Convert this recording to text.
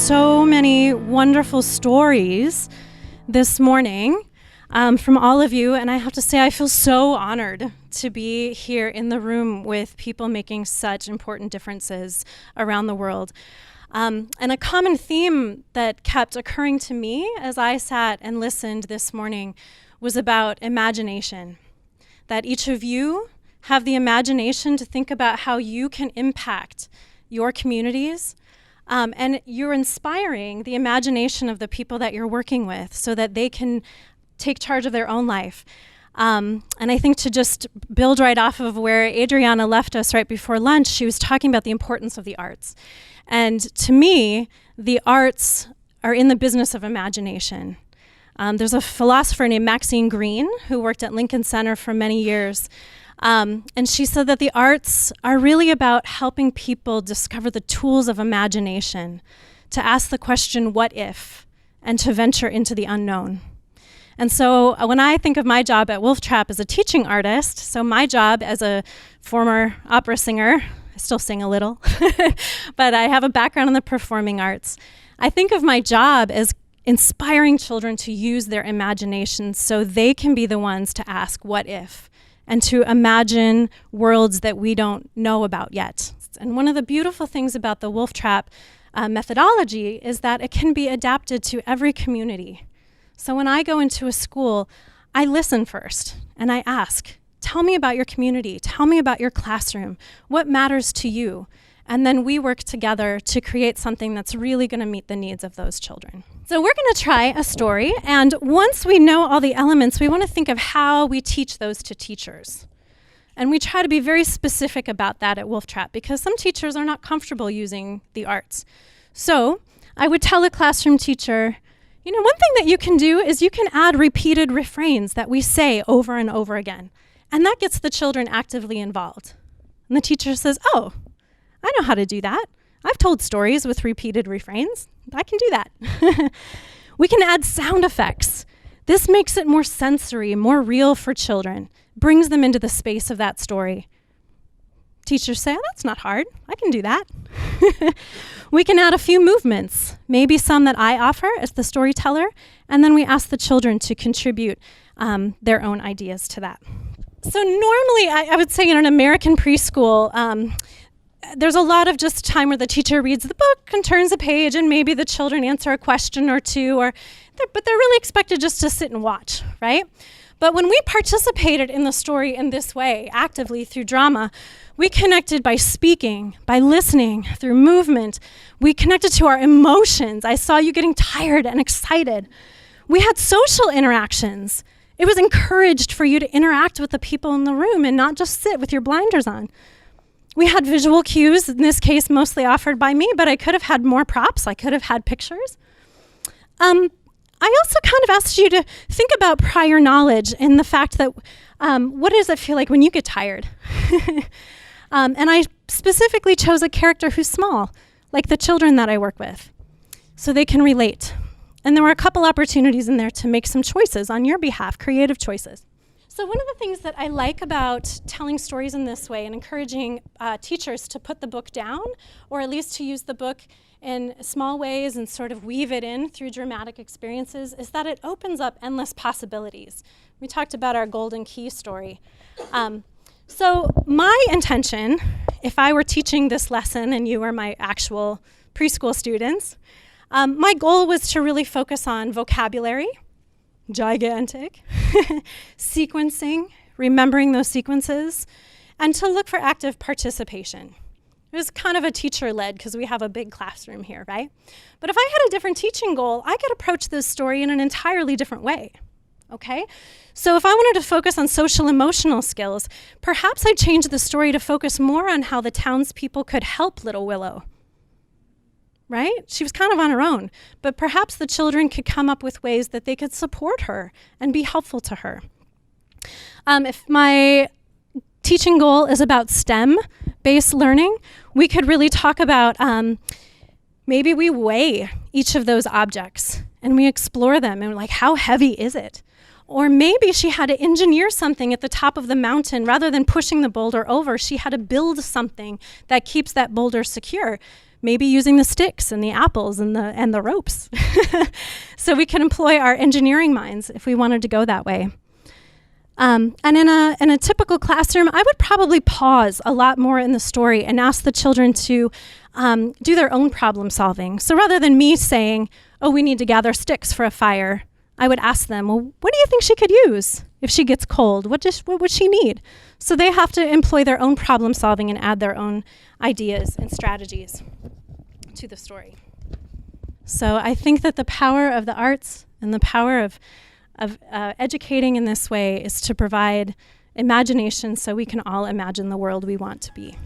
so many wonderful stories this morning from all of you, and I have to say I feel so honored to be here in the room with people making such important differences around the world. And a common theme that kept occurring to me as I sat and listened this morning was about imagination. That each of you have the imagination to think about how you can impact your communities, and you're inspiring the imagination of the people that you're working with so that they can take charge of their own life. And I think to just build right off of where Adriana left us right before lunch, she was talking about the importance of the arts. And to me, the arts are in the business of imagination. There's a philosopher named Maxine Greene who worked at Lincoln Center for many years. And she said that the arts are really about helping people discover the tools of imagination, to ask the question, what if, and to venture into the unknown. And so when I think of my job at Wolf Trap as a teaching artist, so my job as a former opera singer, I still sing a little, but I have a background in the performing arts. I think of my job as inspiring children to use their imagination so they can be the ones to ask what if, and to imagine worlds that we don't know about yet. And one of the beautiful things about the Wolf Trap methodology is that it can be adapted to every community. So when I go into a school, I listen first and I ask, tell me about your community, tell me about your classroom, what matters to you? And then we work together to create something that's really going to meet the needs of those children. So we're going to try a story, and once we know all the elements, we want to think of how we teach those to teachers. And we try to be very specific about that at Wolf Trap because some teachers are not comfortable using the arts. So I would tell a classroom teacher, you know, one thing that you can do is you can add repeated refrains that we say over and over again. And that gets the children actively involved. And the teacher says, oh, I know how to do that. I've told stories with repeated refrains. I can do that. We can add sound effects. This makes it more sensory, more real for children, brings them into the space of that story. Teachers say, oh, that's not hard. I can do that. We can add a few movements, maybe some that I offer as the storyteller, and then we ask the children to contribute their own ideas to that. So normally, I would say in an American preschool, there's a lot of just time where the teacher reads the book and turns a page, and maybe the children answer a question or two, but they're really expected just to sit and watch, right? But when we participated in the story in this way, actively through drama, we connected by speaking, by listening, through movement. We connected to our emotions. I saw you getting tired and excited. We had social interactions. It was encouraged for you to interact with the people in the room and not just sit with your blinders on. We had visual cues, in this case mostly offered by me, but I could have had more props. I could have had pictures. I also kind of asked you to think about prior knowledge and the fact that what does it feel like when you get tired? And I specifically chose a character who's small, like the children that I work with, so they can relate. And there were a couple opportunities in there to make some choices on your behalf, creative choices. So one of the things that I like about telling stories in this way and encouraging teachers to put the book down, or at least to use the book in small ways and sort of weave it in through dramatic experiences, is that it opens up endless possibilities. We talked about our golden key story. So my intention, if I were teaching this lesson and you were my actual preschool students, my goal was to really focus on vocabulary, gigantic, sequencing, remembering those sequences, and to look for active participation. It was kind of a teacher-led because we have a big classroom here, right? But if I had a different teaching goal, I could approach this story in an entirely different way, okay? So if I wanted to focus on social emotional skills, perhaps I'd change the story to focus more on how the townspeople could help little Willow, right? She was kind of on her own, but perhaps the children could come up with ways that they could support her and be helpful to her. If my teaching goal is about STEM-based learning, we could really talk about maybe we weigh each of those objects and we explore them and like, how heavy is it? Or maybe she had to engineer something at the top of the mountain. Rather than pushing the boulder over, she had to build something that keeps that boulder secure. Maybe using the sticks and the apples and the ropes. So we can employ our engineering minds if we wanted to go that way. And in a typical classroom, I would probably pause a lot more in the story and ask the children to do their own problem solving. So rather than me saying, oh, we need to gather sticks for a fire, I would ask them, well, what do you think she could use if she gets cold? What would she need? So they have to employ their own problem solving and add their own ideas and strategies to the story. So I think that the power of the arts and the power of educating in this way is to provide imagination so we can all imagine the world we want to be.